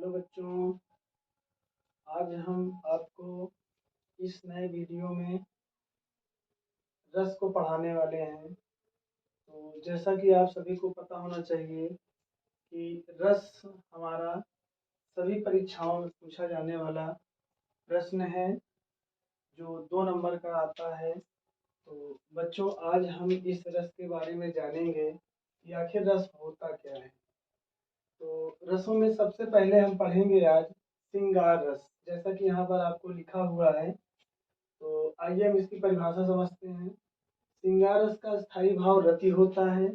Hello बच्चों, आज हम आपको इस नए वीडियो में रस को पढ़ाने वाले हैं। तो जैसा कि आप सभी को पता होना चाहिए कि रस हमारा सभी परीक्षाओं में पूछा जाने वाला प्रश्न है जो 2 नंबर का आता है। तो बच्चों, आज हम इस रस के बारे में जानेंगे कि आखिर रस होता क्या है। तो रसों में सबसे पहले हम पढ़ेंगे आज श्रृंगार रस, जैसा कि यहाँ पर आपको लिखा हुआ है। तो आइए हम इसकी परिभाषा समझते हैं। श्रृंगार रस का स्थायी भाव रति होता है।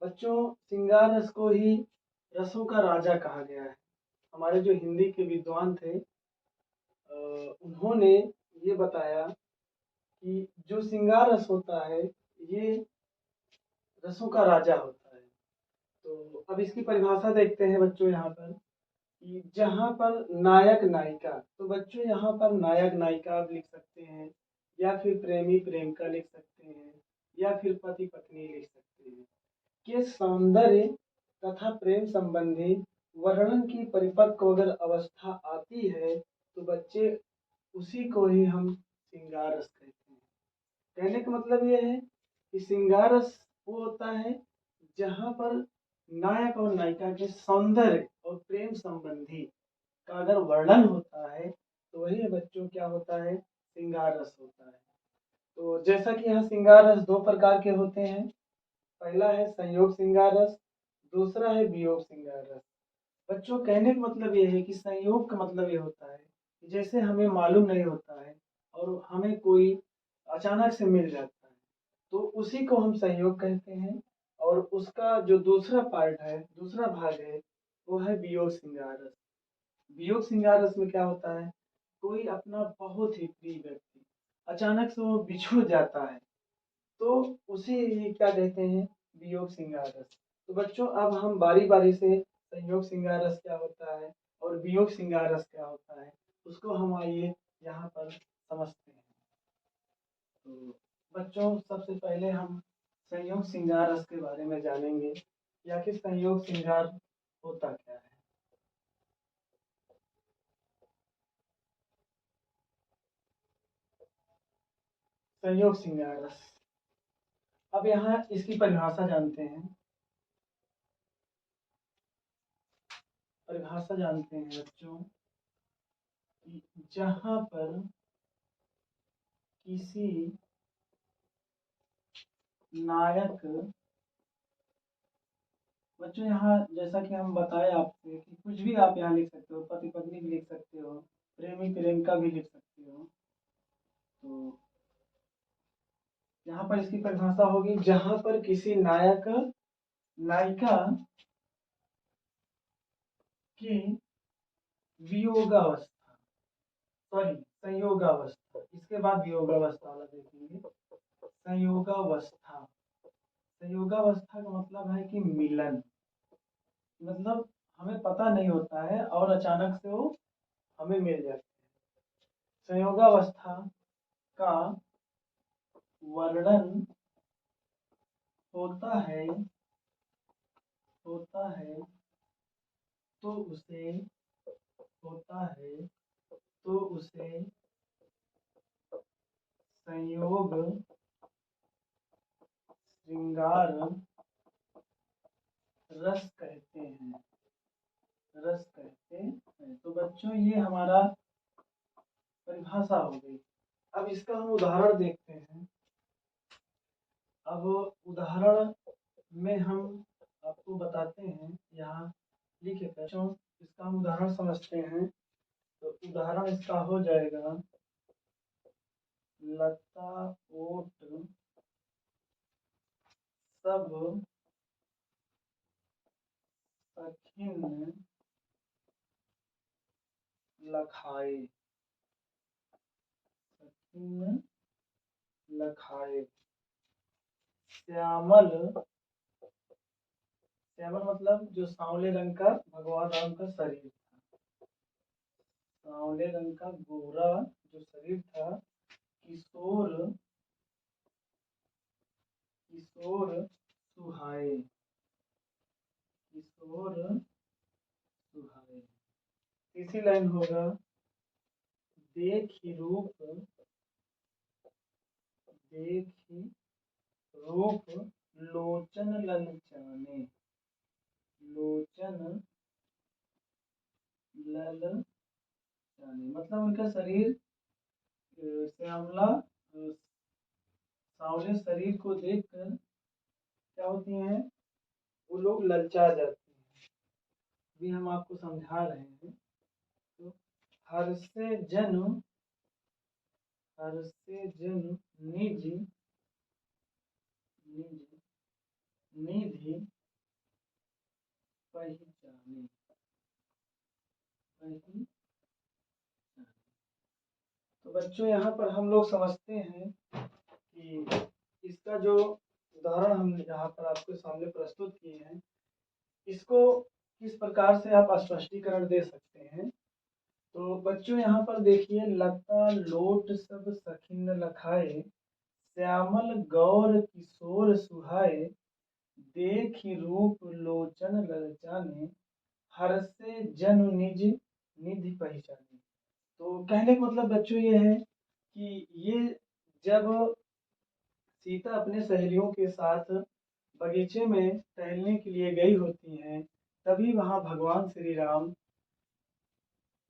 बच्चों, श्रृंगार रस को ही रसों का राजा कहा गया है। हमारे जो हिंदी के विद्वान थे उन्होंने ये बताया कि जो श्रृंगार रस होता है ये रसों का राजा होता है। तो अब इसकी परिभाषा देखते हैं बच्चों। यहाँ पर कि जहाँ पर नायक नायिका, तो बच्चों यहाँ पर नायक नायिका आप लिख सकते हैं, या फिर प्रेमी प्रेमिका लिख सकते हैं, या फिर पति पत्नी लिख सकते हैं, के सौंदर्य तथा प्रेम संबंधी वर्णन की परिपक्व अगर अवस्था आती है तो बच्चे उसी को ही हम श्रृंगार रस कहते हैं। कहने का मतलब ये है कि श्रृंगार रस वो होता है जहाँ पर नायक और नायिका के सौंदर्य और प्रेम संबंधी का अगर वर्णन होता है तो वही बच्चों क्या होता है, श्रृंगार रस होता है। तो जैसा कि यहाँ श्रृंगार रस 2 प्रकार के होते हैं। पहला है संयोग श्रृंगार रस, दूसरा है वियोग श्रृंगार रस। बच्चों, कहने का मतलब ये है कि संयोग का मतलब ये होता है कि जैसे हमें मालूम नहीं होता है और हमें कोई अचानक से मिल जाता है तो उसी को हम संयोग कहते हैं। और उसका जो दूसरा पार्ट है, दूसरा भाग है, वो है वियोग श्रृंगार रस। वियोग श्रृंगार रस में क्या होता है, कोई अपना बहुत ही प्रिय व्यक्ति अचानक से वो बिछुड़ जाता है तो उसे क्या कहते हैं, वियोग श्रृंगार रस। तो बच्चों, अब हम बारी बारी से संयोग श्रृंगार रस क्या होता है और वियोग श्रृंगार रस क्या होता है उसको हम आइए यहाँ पर समझते हैं। तो बच्चों, सबसे पहले हम संयोग श्रृंगार रस के बारे में जानेंगे कि आखिर संयोग श्रृंगार होता क्या है। संयोग श्रृंगार रस, अब यहाँ इसकी परिभाषा जानते हैं। परिभाषा जानते हैं बच्चों कि जहाँ पर किसी नायक, बच्चों यहाँ जैसा कि हम बताए आपसे कि कुछ भी आप यहाँ लिख सकते हो, पति पत्नी भी लिख सकते हो, प्रेमी प्रेमिका भी लिख सकते हो। तो यहाँ पर इसकी परिभाषा होगी जहाँ पर किसी नायक नायिका की वियोगावस्था, सॉरी संयोगावस्था, इसके बाद वियोगावस्था वाला देखेंगे। संयोगावस्था, संयोगावस्था का मतलब है कि मिलन, मतलब हमें पता नहीं होता है और अचानक से वो हमें मिल जाती है। संयोगावस्था का वर्णन होता है तो उसे होता है तो उसे संयोग श्रृंगार रस कहते हैं, रस कहते हैं। तो बच्चों, ये हमारा परिभाषा हो गई। अब इसका हम उदाहरण देखते हैं। अब उदाहरण में हम आपको बताते हैं, यहाँ लिखे बच्चों इसका हम उदाहरण समझते हैं। तो उदाहरण इसका हो जाएगा, लता ओट सब सखिन लखाए, सखिन लखाए, श्यामल, श्यामल मतलब जो सांवले रंग का भगवान राम का शरीर था, सांवले रंग का गोरा जो शरीर था, किशोर, किशोर सुहाए, किशोर सुहाए। तीसरी लाइन होगा देखी रूप लोचन ललचाने, लोचन ललचाने मतलब उनका शरीर श्यामला सांवले शरीर को देखकर क्या होती हैं, वो लोग ललचा जाते हैं। अभी हम आपको समझा रहे हैं। तो हर से जन निज निधि पहचाने। तो बच्चों यहाँ पर हम लोग समझते हैं कि इसका जो उदाहरण हम यहाँ पर आपके सामने प्रस्तुत किए हैं, इसको किस प्रकार से आप स्पष्टीकरण दे सकते हैं। तो बच्चों यहाँ पर देखिए, लता लोट सब सखिन लखाए, श्यामल गौर किशोर सुहाए, देखी रूप लोचन ललचाने, हर्षे जनु निज निधि पहचाने। तो कहने का मतलब बच्चों ये है कि ये जब सीता अपने सहेलियों के साथ बगीचे में टहलने के लिए गई होती हैं, तभी वहां भगवान श्री राम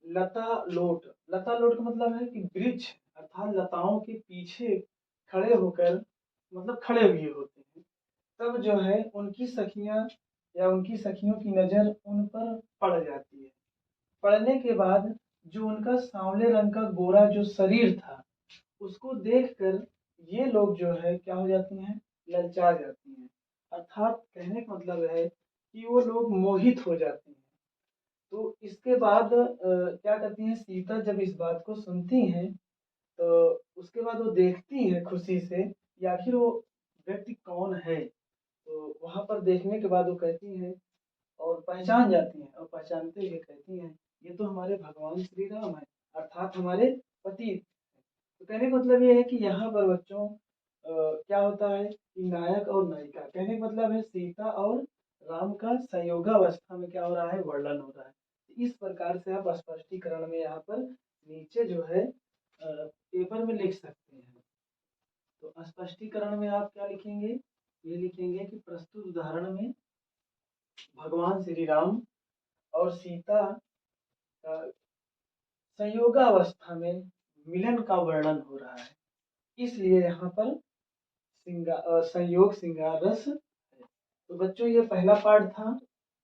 लता लोट का मतलब है कि वृक्ष अर्थात लताओं के पीछे खड़े होकर मतलब खड़े हुए होते हैं। तब जो है उनकी सखियां या उनकी सखियों की नजर उन पर पड़ जाती है। पड़ने के बाद जो उनका सांवले रंग का गोरा जो शरीर था, उसको देखकर ये लोग जो है क्या हो जाती हैं, ललचा जाती हैं। अर्थात कहने का मतलब है कि वो लोग मोहित हो जाते हैं। तो इसके बाद क्या करती हैं, सीता जब इस बात को सुनती हैं तो उसके बाद वो देखती हैं खुशी से कि आखिर वो व्यक्ति कौन है। तो वहां पर देखने के बाद वो कहती हैं और पहचान जाती हैं, और पहचानते हुए कहती हैं ये तो हमारे भगवान श्री राम है, अर्थात हमारे पति। तो कहने का मतलब ये है कि यहाँ पर बच्चों क्या होता है कि नायक और नायिका, कहने का मतलब है सीता और राम का संयोगावस्था में क्या हो रहा है, वर्णन हो रहा है। इस प्रकार से आप स्पष्टीकरण में यहाँ पर नीचे जो है पेपर में लिख सकते हैं। तो स्पष्टीकरण में आप क्या लिखेंगे, ये लिखेंगे कि प्रस्तुत उदाहरण में भगवान श्री राम और सीता का संयोगावस्था में मिलन का वर्णन हो रहा है, इसलिए यहाँ पर संयोग श्रृंगार रस है। तो बच्चों ये पहला पार्ट था।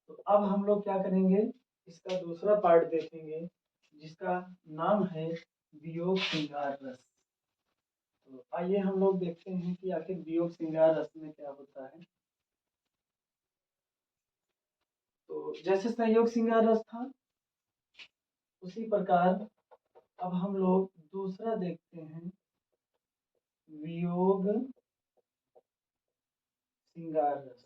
तो अब हम लोग क्या करेंगे, इसका दूसरा पार्ट देखेंगे जिसका नाम है वियोग श्रृंगार रस। तो आइए हम लोग देखते हैं कि आखिर वियोग श्रृंगार रस में क्या होता है। तो जैसे संयोग श्रृंगार रस था, उसी प्रकार अब हम लोग दूसरा देखते हैं वियोग श्रृंगार रस।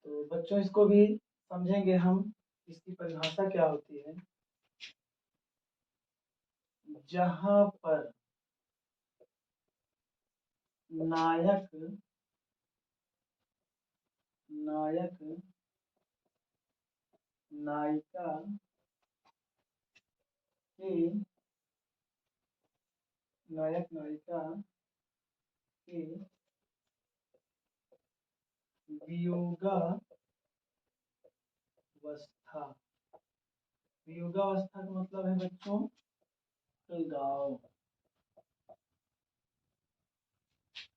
तो बच्चों इसको भी समझेंगे हम, इसकी परिभाषा क्या होती है। जहां पर नायक नायिका के वियोगावस्था का मतलब है बच्चों अलगाव।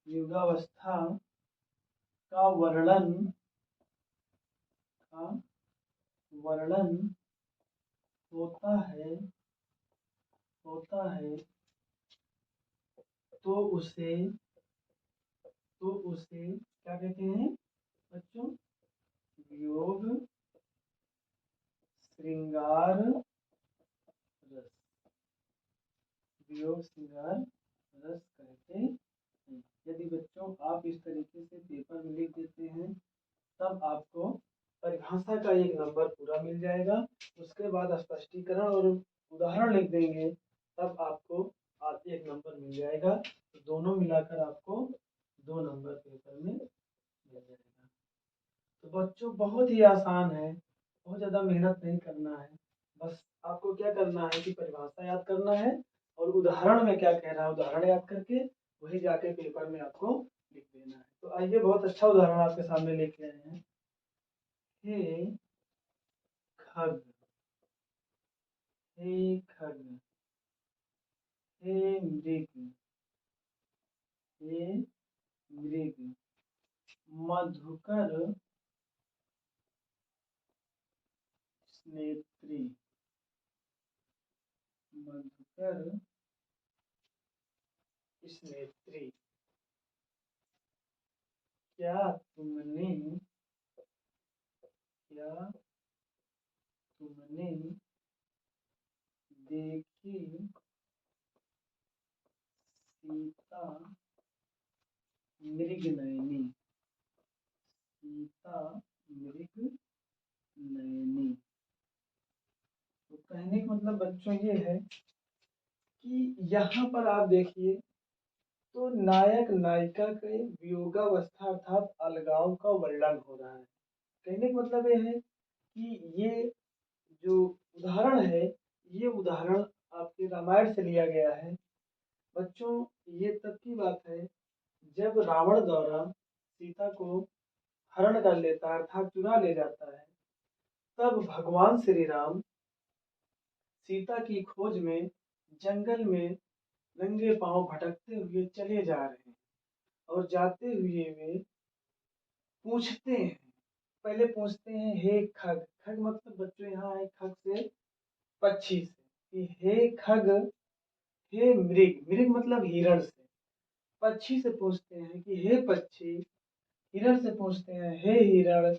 वियोगावस्था का वर्णन होता है तो उसे क्या कहते हैं बच्चों, वियोग श्रृंगार रस, वियोग श्रृंगार रस कहते हैं। यदि बच्चों आप इस तरीके से पेपर में लिख देते हैं, तब आपको परिभाषा का एक नंबर पूरा मिल जाएगा। उसके बाद स्पष्टीकरण और उदाहरण लिख देंगे, तब आपको एक नंबर मिल जाएगा। तो दोनों मिलाकर आपको 2 नंबर पेपर में मिल जाएगा। तो बच्चों बहुत ही आसान है, बहुत ज़्यादा मेहनत नहीं करना है। बस आपको क्या करना है कि परिभाषा याद करना है और उदाहरण में क्या कह रहा है उदाहरण याद करके वही जाके पेपर में आपको लिख देना है। तो आइए बहुत अच्छा उदाहरण आपके सामने लेके आए हैं। हे खग, हे खग, हे मृग, हे मृग, मधुकर स्नेत्री, मधुकर स्नेत्री, क्या तुमने, क्या तुमने देखी सीता मृग नयनी, सीता मृग नयनी। तो कहने का मतलब बच्चों ये है कि यहाँ पर आप देखिए तो नायक नायिका के वियोगावस्था अर्थात अलगाव का वर्णन हो रहा है। कहने का मतलब ये है कि ये जो उदाहरण है ये उदाहरण आपके रामायण से लिया गया है। बच्चों ये तब की बात है जब रावण द्वारा सीता को हरण कर लेता है अर्थात चुरा ले जाता है, तब भगवान श्री राम सीता की खोज में जंगल में नंगे पांव भटकते हुए चले जा रहे हैं और जाते हुए वे पूछते हैं, पहले पूछते हैं हे खग, खग मतलब बच्चों यहाँ है खग से पक्षी से, कि हे खग, हे मृग, मृग मतलब हिरण से, पक्षी से पूछते हैं कि हे पक्षी, हिरण से पूछते हैं हे हिरण,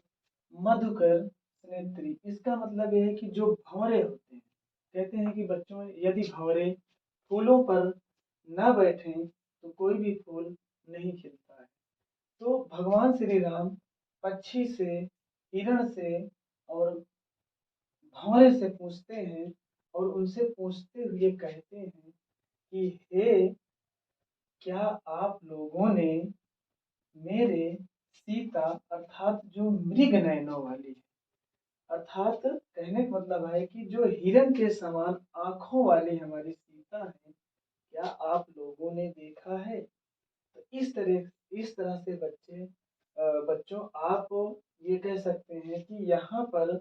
मधुकर स्नेत्री। इसका मतलब यह है कि जो भंवरे होते हैं, कहते हैं कि बच्चों यदि भंवरे फूलों पर न बैठें तो कोई भी फूल नहीं खिलता है। तो भगवान श्री राम पक्षी से, हिरण से और भंवरे से पूछते हैं और उनसे पूछते हुए कहते हैं कि हे, क्या आप लोगों ने मेरे सीता अर्थात जो मृग नयनों वाली है, अर्थात कहने का मतलब है कि जो हिरण के समान आंखों वाली हमारी सीता है, क्या आप लोगों ने देखा है? तो इस तरह से बच्चों आप ये कह सकते हैं कि यहाँ पर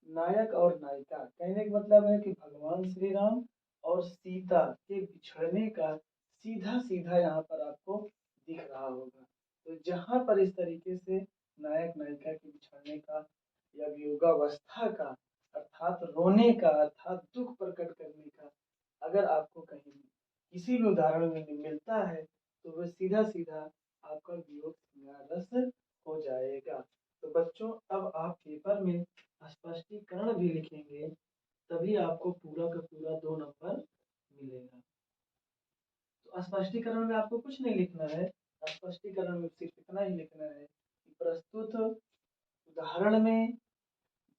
नायक और नायिका, कहने का मतलब है कि भगवान श्री राम और सीता के बिछड़ने का सीधा सीधा यहाँ पर आपको दिख रहा होगा। तो जहाँ पर इस तरीके से नायक नायिका के बिछड़ने का या वियोगावस्था का अर्थात रोने का अर्थात दुख प्रकट करने का अगर आपको कहीं किसी भी उदाहरण में मिलता है तो वह सीधा सीधा आपका वियोग श्रृंगार रस हो जाएगा। तो बच्चों अब आप पेपर में स्पष्टीकरण भी लिखेंगे तभी आपको पूरा का पूरा 2 नंबर मिलेगा। तो स्पष्टीकरण में आपको कुछ नहीं लिखना है, स्पष्टीकरण में सिर्फ इतना ही लिखना है कि प्रस्तुत उदाहरण में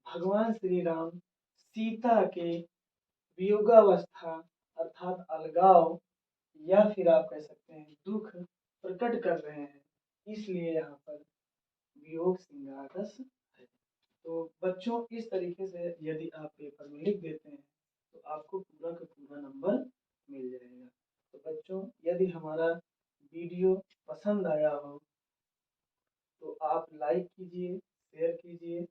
भगवान श्री राम सीता के वियोगावस्था अर्थात अलगाव या फिर आप कह सकते हैं दुख प्रकट कर रहे हैं, इसलिए यहाँ पर वियोग श्रृंगार रस है। तो बच्चों इस तरीके से यदि आप पेपर में लिख देते हैं तो आपको पूरा का पूरा नंबर मिल जाएगा। तो बच्चों यदि हमारा वीडियो पसंद आया हो तो आप लाइक कीजिए, शेयर कीजिए